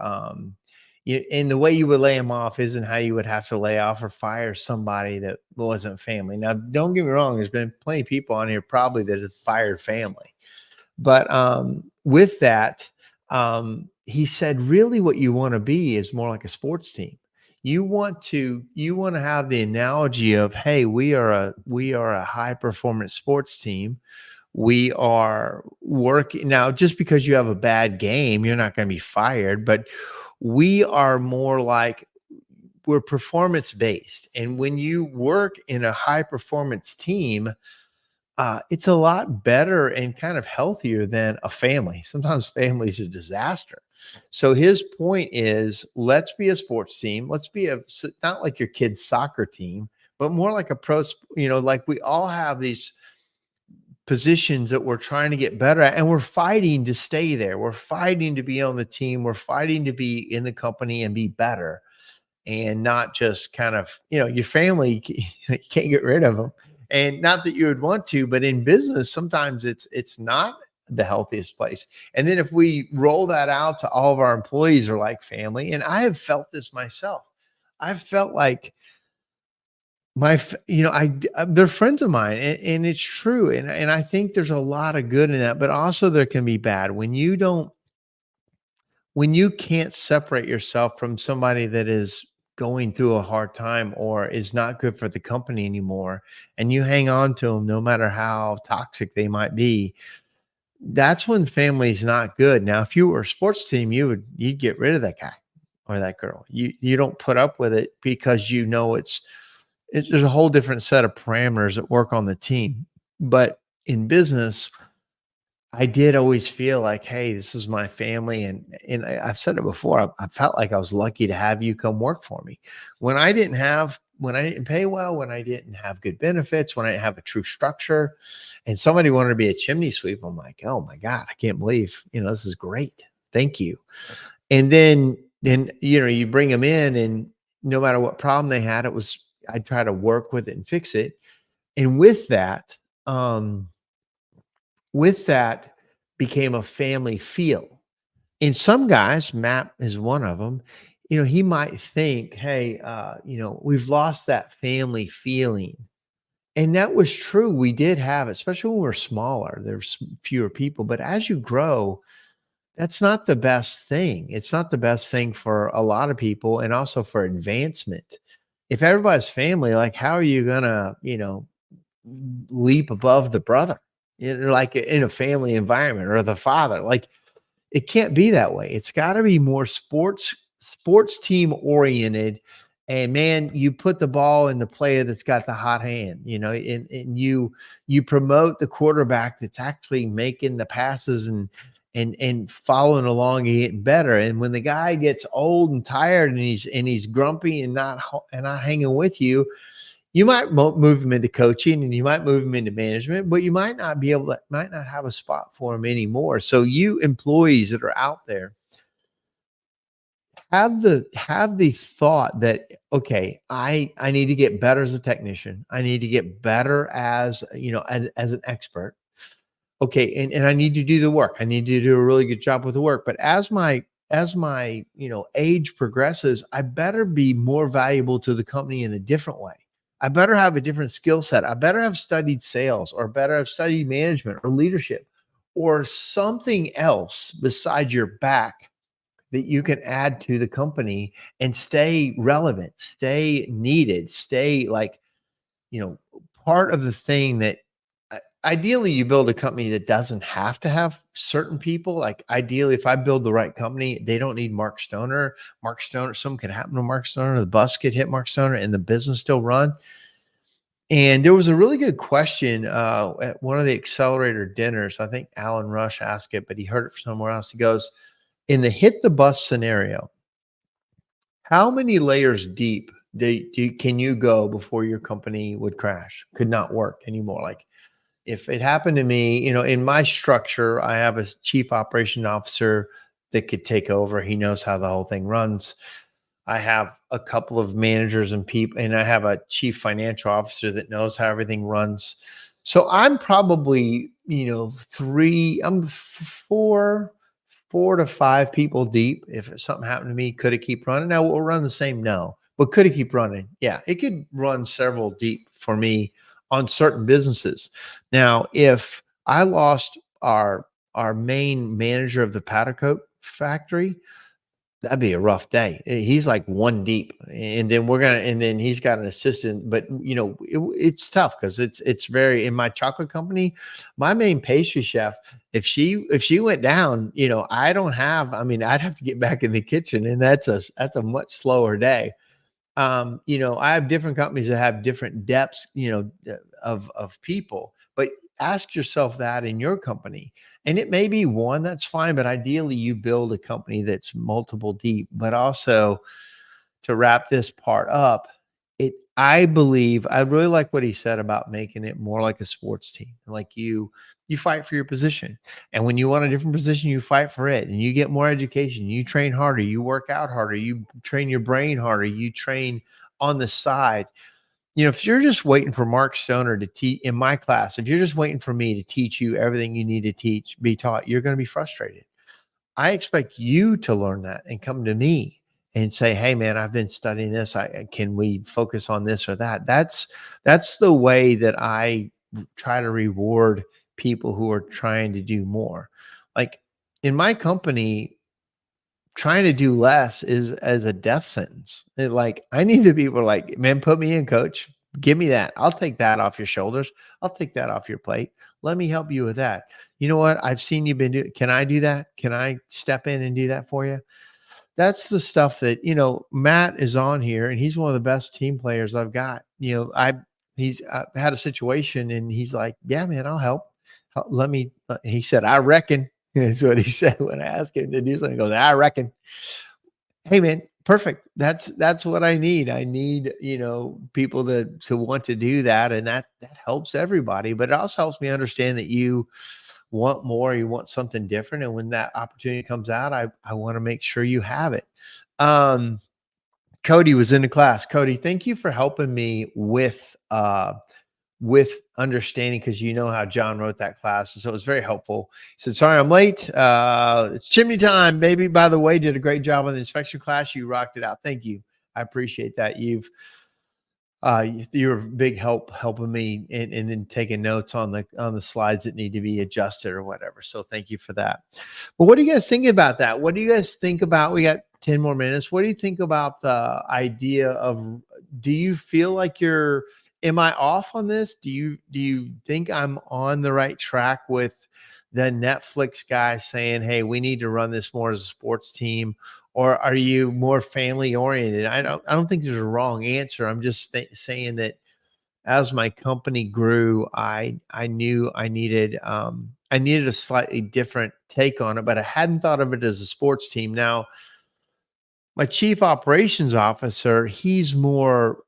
and the way you would lay them off isn't how you would have to lay off or fire somebody that wasn't family. Now, don't get me wrong. There's been plenty of people on here probably that have fired family, but with that, he said, really, what you want to be is more like a sports team. You want to have the analogy of, hey, we are a high performance sports team. We are working now. Just because you have a bad game, you're not going to be fired. But we are more like, we're performance based, and when you work in a high performance team, it's a lot better and kind of healthier than a family. Sometimes family's a disaster. So his point is, let's be a sports team. Let's be not like your kid's soccer team, but more like a like we all have these positions that we're trying to get better at, and we're fighting to stay there. We're fighting to be on the team. We're fighting to be in the company and be better, and not just kind of, your family, you can't get rid of them. And not that you would want to, but in business, sometimes it's not the healthiest place. And then if we roll that out to all of our employees are like family, and I have felt this myself. I've felt like they're friends of mine, and it's true. And I think there's a lot of good in that, but also there can be bad when you can't separate yourself from somebody that is going through a hard time or is not good for the company anymore, and you hang on to them no matter how toxic they might be. That's when family's not good. Now, if you were a sports team, you'd get rid of that guy or that girl. You don't put up with it because there's a whole different set of parameters that work on the team. But in business, I did always feel like, hey, this is my family. And I've said it before. I felt like I was lucky to have you come work for me. When I didn't pay well, when I didn't have good benefits, when I didn't have a true structure, and somebody wanted to be a chimney sweep, I'm like, oh my God, I can't believe, this is great. Thank you. And then you bring them in, and no matter what problem they had, I try to work with it and fix it. And um, with that became a family feel. And some guys, Matt is one of them, he might think, hey, we've lost that family feeling. And that was true. We did have, especially when we were smaller, there's fewer people. But as you grow, that's not the best thing. It's not the best thing for a lot of people, and also for advancement. If everybody's family, like, how are you gonna, leap above the brother, like in a family environment, or the father? Like, it can't be that way. It's got to be more sports team oriented. And man, you put the ball in the player that's got the hot hand, and you promote the quarterback that's actually making the passes and following along and getting better. And when the guy gets old and tired and he's grumpy and not hanging with you, you might move him into coaching, and you might move him into management, but you might not have a spot for him anymore. So you employees that are out there, have the thought that, okay, I need to get better as a technician. I need to get better as an expert. Okay, and I need to do the work. I need to do a really good job with the work. But as my age progresses, I better be more valuable to the company in a different way. I better have a different skill set. I better have studied sales, or better have studied management or leadership, or something else besides your back that you can add to the company and stay relevant, stay needed, stay like, you know, part of the thing that ideally you build a company that doesn't have to have certain people. Like ideally, if I build the right company, they don't need Mark Stoner. Mark Stoner, something could happen to Mark Stoner, the bus could hit Mark Stoner and the business still run. And there was a really good question at one of the accelerator dinners. I think Alan Rush asked it, but he heard it from somewhere else. He goes, in the hit the bus scenario, how many layers deep can you go before your company would crash, could not work anymore? Like if it happened to me, in my structure, I have a chief operation officer that could take over. He knows how the whole thing runs. I have a couple of managers and people, and I have a chief financial officer that knows how everything runs. So I'm probably, four to five people deep. If something happened to me, could it keep running? Now we'll run the same. No, but could it keep running? Yeah, it could run several deep for me on certain businesses. Now, if I lost our main manager of the powder coat factory, that'd be a rough day. He's like one deep, and then he's got an assistant. But it's tough because it's very in my chocolate company. My main pastry chef, if she went down, I don't have. I mean, I'd have to get back in the kitchen, and that's a much slower day. I have different companies that have different depths, of people, but ask yourself that in your company. And it may be one, that's fine, but ideally you build a company that's multiple deep. But also, to wrap this part up, I believe I really like what he said about making it more like a sports team. Like you fight for your position. And when you want a different position, you fight for it, and you get more education, you train harder, you work out harder, you train your brain harder, you train on the side. If you're just waiting for Mark Stoner to teach in my class, if you're just waiting for me to teach you everything you need to be taught, you're going to be frustrated. I expect you to learn that and come to me and say, "Hey, man, I've been studying this. Can we focus on this or that?" That's the way that I try to reward people who are trying to do more. Like in my company, trying to do less is as a death sentence. Like I need the people like, man, put me in, coach. Give me that. I'll take that off your shoulders. I'll take that off your plate. Let me help you with that. You know what? I've seen you been doing. Can I do that? Can I step in and do that for you? That's the stuff that, Matt is on here, and he's one of the best team players I've got. He's had a situation and he's like, yeah, man, I'll help. Let me, he said, I reckon. That's what he said when I asked him to do something. He goes, I reckon. Hey, man, perfect. That's what I need. I need, people to want to do that. And that helps everybody, but it also helps me understand that you want more, you want something different. And when that opportunity comes out, I want to make sure you have it. Cody was in the class. Cody, thank you for helping me with understanding, because how John wrote that class. And so it was very helpful. He said, sorry, I'm late. It's chimney time, baby. By the way, did a great job on the inspection class. You rocked it out. Thank you. I appreciate that. You're a big helping me and then taking notes on the slides that need to be adjusted or whatever. So thank you for that. But what do you guys think about that? What do you guys think about, we got 10 more minutes. What do you think about the idea of, do you feel like am I off on this? Do you think I'm on the right track with the Netflix guy saying, hey, we need to run this more as a sports team? Or are you more family oriented? I don't think there's a wrong answer. I'm just saying that as my company grew, I knew I needed a slightly different take on it, but I hadn't thought of it as a sports team. Now, my chief operations officer, he's more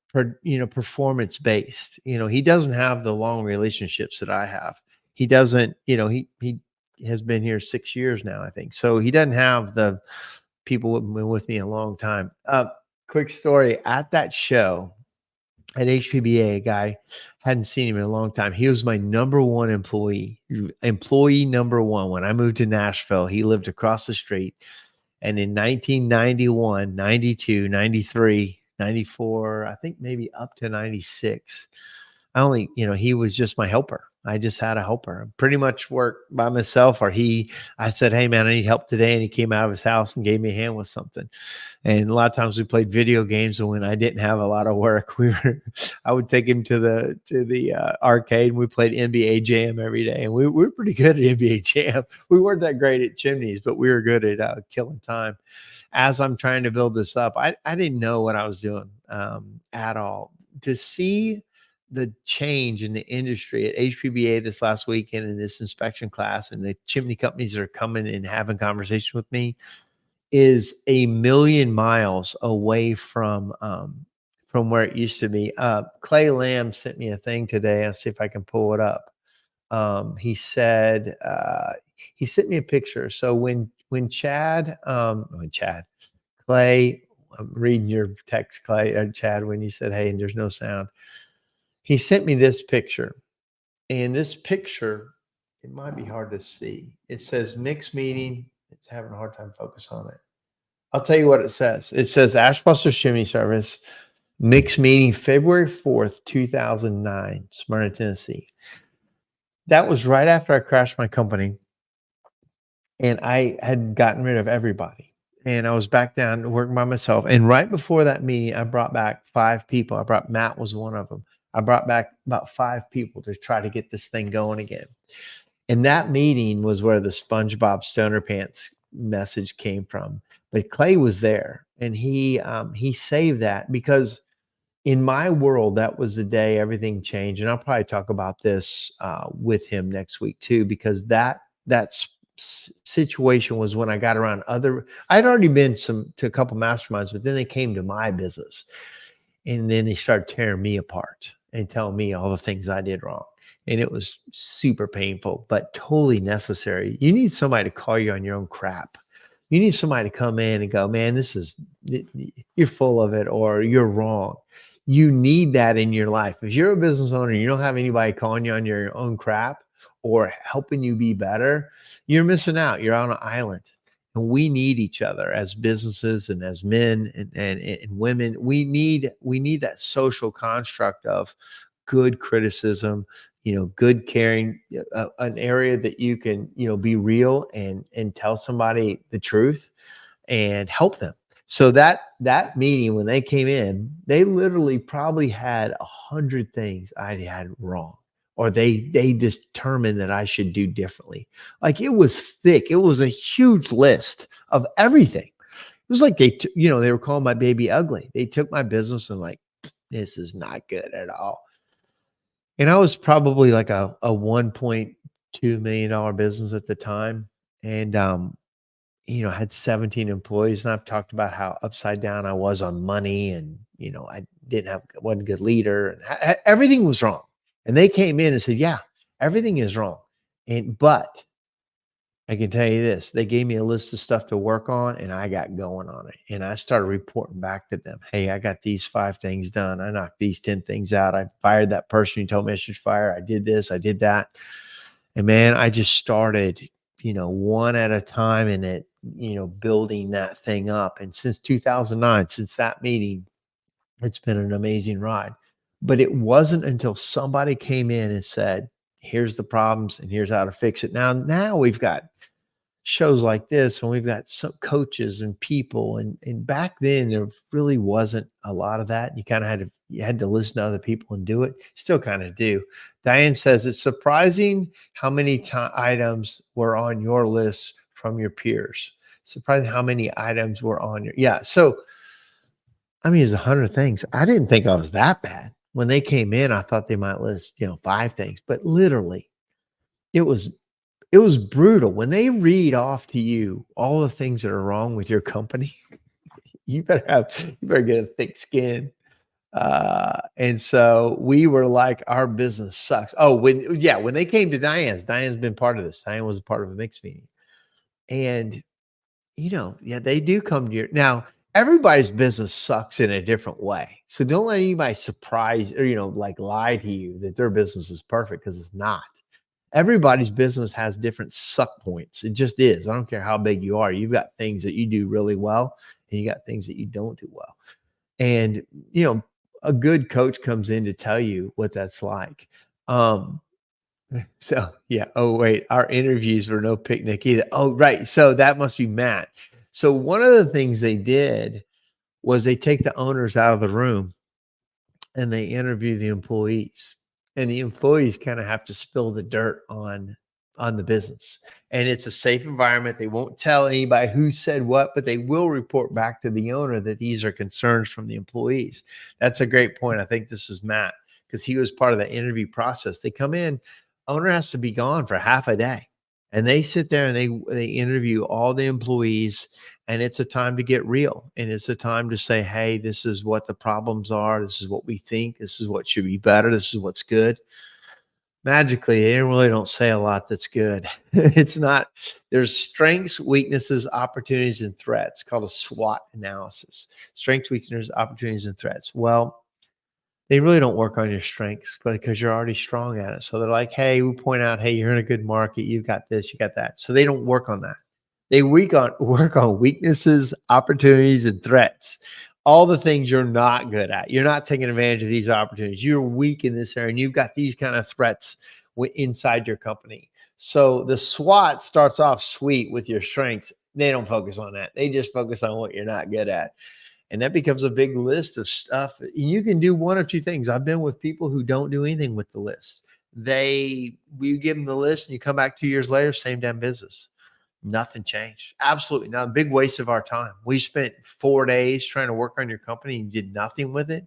performance based. He doesn't have the long relationships that I have. He doesn't, he has been here 6 years now, I think. So he doesn't have the people who've been with me a long time. Quick story, at that show, at HPBA, a guy, hadn't seen him in a long time. He was my number one employee number one. When I moved to Nashville, he lived across the street. And in 1991, 92, 93, 94, I think maybe up to 96, I only, he was just my helper. I just had a helper. Pretty much worked by myself, or I said, "Hey man, I need help today." And he came out of his house and gave me a hand with something. And a lot of times we played video games. And when I didn't have a lot of work, I would take him to the arcade, and we played NBA Jam every day. And we were pretty good at NBA Jam. We weren't that great at chimneys, but we were good at killing time. As I'm trying to build this up, I didn't know what I was doing at all. To see the change in the industry at HPBA this last weekend in this inspection class, and the chimney companies that are coming and having conversations with me, is a million miles away from where it used to be. Clay Lamb sent me a thing today. I'll see if I can pull it up. He said he sent me a picture. So when Clay, I'm reading your text, Clay, Chad, when you said, "Hey," and there's no sound. He sent me this picture, and this picture, it might be hard to see. It says mixed meeting. It's having a hard time focus on it. I'll tell you what it says. It says Ashbuster's Chimney Service, mixed meeting February 4th, 2009, Smyrna, Tennessee. That was right after I crashed my company, and I had gotten rid of everybody. And I was back down to working by myself. And right before that meeting, I brought back 5 people. Matt was one of them. I brought back about 5 people to try to get this thing going again. And that meeting was where the SpongeBob Stoner Pants message came from. But Clay was there, and he saved that, because in my world, that was the day everything changed. And I'll probably talk about this with him next week too, because that situation was when I got around I'd already been to a couple masterminds, but then they came to my business, and then they started tearing me apart and telling me all the things I did wrong. And it was super painful, but totally necessary. You need somebody to call you on your own crap. You need somebody to come in and go, "Man, you're full of it," or "You're wrong." You need that in your life. If you're a business owner and you don't have anybody calling you on your own crap or helping you be better, you're missing out. You're on an island. And we need each other as businesses, and as men and women. We need that social construct of good criticism, good caring, an area that you can, be real and tell somebody the truth and help them. So that meeting, when they came in, they literally probably had 100 things I had wrong, or they determined that I should do differently. Like, it was thick. It was a huge list of everything. It was like they were calling my baby ugly. They took my business and like, "This is not good at all." And I was probably like a $1.2 million business at the time. And, I had 17 employees, and I've talked about how upside down I was on money, and, I wasn't a good leader, and everything was wrong. And they came in and said, "Yeah, everything is wrong." But I can tell you this, they gave me a list of stuff to work on, and I got going on it. And I started reporting back to them, "Hey, I got these 5 things done. I knocked these 10 things out. I fired that person who told me I should fire. I did this, I did that." And man, I just started, one at a time, and building that thing up. And since 2009, since that meeting, it's been an amazing ride. But it wasn't until somebody came in and said, "Here's the problems and here's how to fix it." Now we've got shows like this, and we've got some coaches and people, and back then there really wasn't a lot of that. You had to listen to other people and do it. Still kind of do. Diane says, "It's surprising how many items were on your list from your peers." Surprising how many items were on your, yeah. So I mean, there's 100 things. I didn't think I was that bad. When they came in, I thought they might list, 5 things, but literally it was brutal. When they read off to you all the things that are wrong with your company, you better get a thick skin. And so we were like, our business sucks. Oh, when they came to Diane's been part of this. Diane was a part of a mixed meeting. And, they do come to now, Everybody's business sucks in a different way. So don't let anybody surprise or, like lie to you that their business is perfect because it's not. Everybody's business has different suck points. It just is. I don't care how big you are. You've got things that you do really well and you got things that you don't do well. And, you know, a good coach comes in to tell you what that's like. Um, so yeah. Oh, wait, our interviews were no picnic either. Oh, right. So that must be Matt. So one of the things they did was they take the owners out of the room and they interview the employees, and the employees kind of have to spill the dirt on the business. And it's a safe environment. They won't tell anybody who said what, but they will report back to the owner that these are concerns from the employees. That's a great point. I think this is Matt, because he was part of the interview process. They come in, owner has to be gone for half a day, and they sit there and they interview all the employees, and it's a time to get real, and it's a time to say, hey, this is what the problems are, this is what we think, this is what should be better, this is what's good. Magically, they really don't say a lot that's good. It's not. There's strengths, weaknesses, opportunities, and threats, called a SWOT analysis. Strengths, weaknesses, opportunities, and threats. Well, they really don't work on your strengths because you're already strong at it. So they're like, hey, we point out, hey, you're in a good market, you've got this, you got that. So they don't work on that. They work on weaknesses, opportunities, and threats. All the things you're not good at. You're not taking advantage of these opportunities. You're weak in this area, and you've got these kind of threats inside your company. So the SWOT starts off sweet with your strengths. They don't focus on that. They just focus on what you're not good at. And that becomes a big list of stuff. And you can do one of two things. I've been with people who don't do anything with the list. We give them the list and you come back 2 years later, same damn business. Nothing changed. Absolutely not. A big waste of our time. We spent 4 days trying to work on your company and did nothing with it.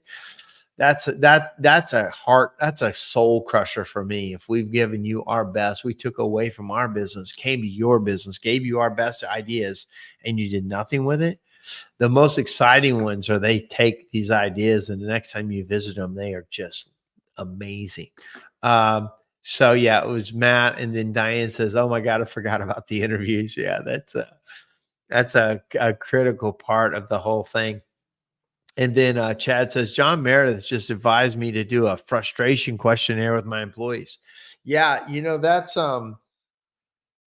That's a soul crusher for me. If we've given you our best, we took away from our business, came to your business, gave you our best ideas, and you did nothing with it. The most exciting ones are they take these ideas and the next time you visit them, they are just amazing. So yeah, it was Matt, and then Diane says, "Oh my God, I forgot about the interviews." Yeah, that's a critical part of the whole thing. And then Chad says, "John Meredith just advised me to do a frustration questionnaire with my employees." Yeah, that's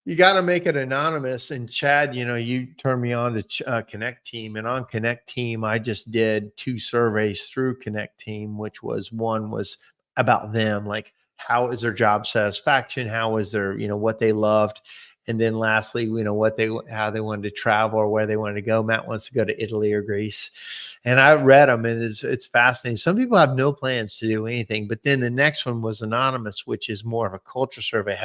you got to make it anonymous. And Chad, you turned me on to Connect Team, and on Connect Team, I just did 2 surveys through Connect Team, which was one was about them, like how is their job satisfaction, how is their, what they loved, and then lastly, how they wanted to travel or where they wanted to go. Matt wants to go to Italy or Greece, and I read them, and it's fascinating. Some people have no plans to do anything, but then the next one was anonymous, which is more of a culture survey.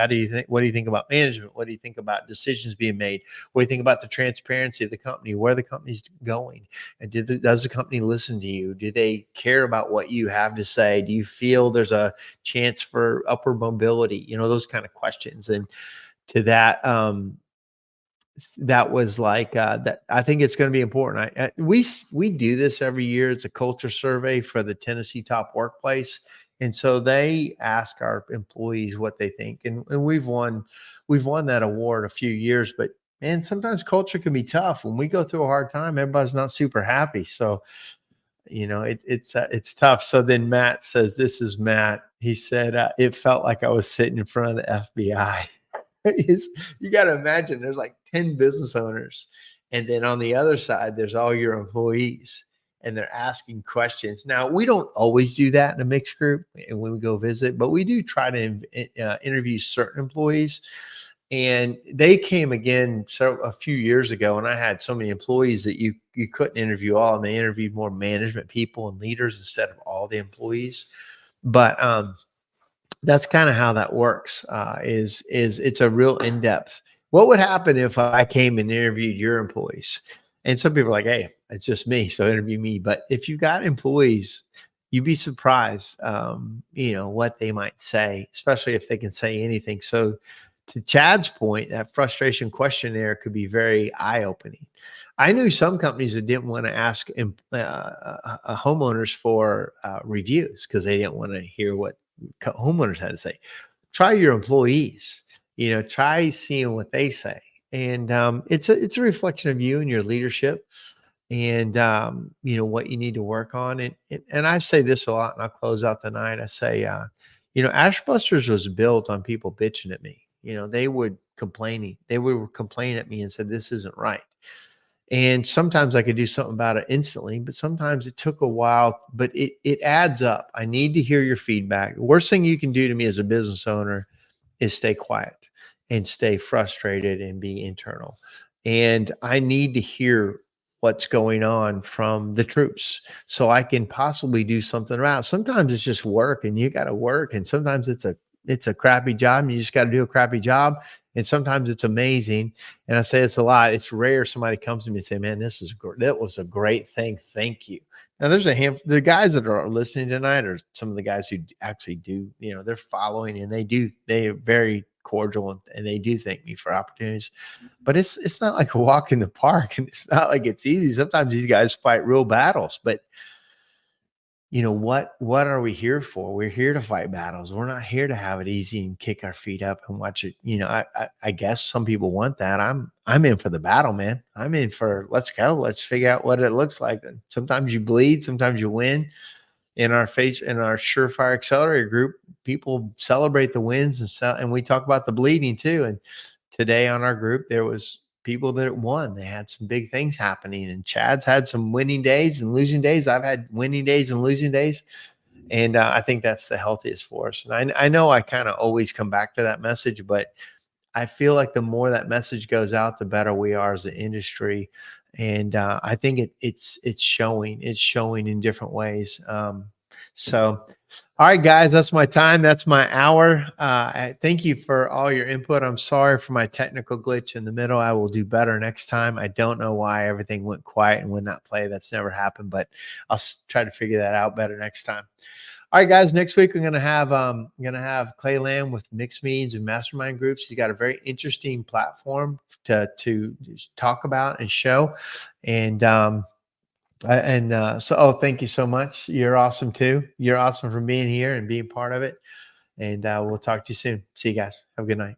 What do you think about management? What do you think about decisions being made? What do you think about the transparency of the company, where the company's going? And does the company listen to you? Do they care about what you have to say? Do you feel there's a chance for upward mobility? Those kind of questions. And to that was like that. I think it's going to be important. We do this every year. It's a culture survey for the Tennessee Top Workplace, and so they ask our employees what they think, and we've won that award a few years. But man, sometimes culture can be tough. When we go through a hard time, everybody's not super happy. So it's tough. So then Matt says, "This is Matt." He said, "It felt like I was sitting in front of the FBI." You got to imagine there's like 10 business owners. And then on the other side, there's all your employees and they're asking questions. Now, we don't always do that in a mixed group and when we go visit, but we do try to interview certain employees. And they came again a few years ago, and I had so many employees that you couldn't interview all, and they interviewed more management people and leaders instead of all the employees. But that's kind of how that works. Is it's a real in-depth. What would happen if I came and interviewed your employees? And some people are like, "Hey, it's just me, so interview me." But if you got employees, you'd be surprised, what they might say, especially if they can say anything. So, to Chad's point, that frustration questionnaire could be very eye-opening. I knew some companies that didn't want to ask homeowners for reviews because they didn't want to hear what homeowners had to say. Try your employees, try seeing what they say. And it's a reflection of you and your leadership. and what you need to work on. And I say this a lot, and I'll close out the night. I say, Ashbusters was built on people bitching at me. They would complain at me and said, this isn't right. And sometimes I could do something about it instantly, but sometimes it took a while, but it adds up. I need to hear your feedback. The worst thing you can do to me as a business owner is stay quiet and stay frustrated and be internal. And I need to hear what's going on from the troops so I can possibly do something about it. Sometimes it's just work and you got to work. And sometimes it's a crappy job and you just got to do a crappy job. And sometimes it's amazing. And I say it's a lot. It's rare somebody comes to me and say, man, that was a great thing. Thank you. Now there's a handful, the guys that are listening tonight are some of the guys who actually do, they're following and they're very cordial and they do thank me for opportunities, but it's not like a walk in the park and it's not like it's easy. Sometimes these guys fight real battles, but what are we here for? We're here to fight battles. We're not here to have it easy and kick our feet up and watch it. I guess some people want that. I'm in for the battle, man. I'm in for, let's go. Let's figure out what it looks like. And sometimes you bleed, sometimes you win. In our SureFire Accelerator group, people celebrate the wins and we talk about the bleeding too. And today on our group, there was people that won. They had some big things happening, and Chad's had some winning days and losing days. I've had winning days and losing days. And I think that's the healthiest for us. And I know I kind of always come back to that message, but I feel like the more that message goes out, the better we are as an industry. And I think it's showing in different ways. So, all right, guys, that's my time. That's my hour. I thank you for all your input. I'm sorry for my technical glitch in the middle. I will do better next time. I don't know why everything went quiet and would not play. That's never happened, but I'll try to figure that out better next time. All right, guys, next week we're going to have Clay Lamb with mixed meetings and mastermind groups. He's got a very interesting platform to talk about and show. And thank you so much. You're awesome too. You're awesome for being here and being part of it. And we'll talk to you soon. See you guys. Have a good night.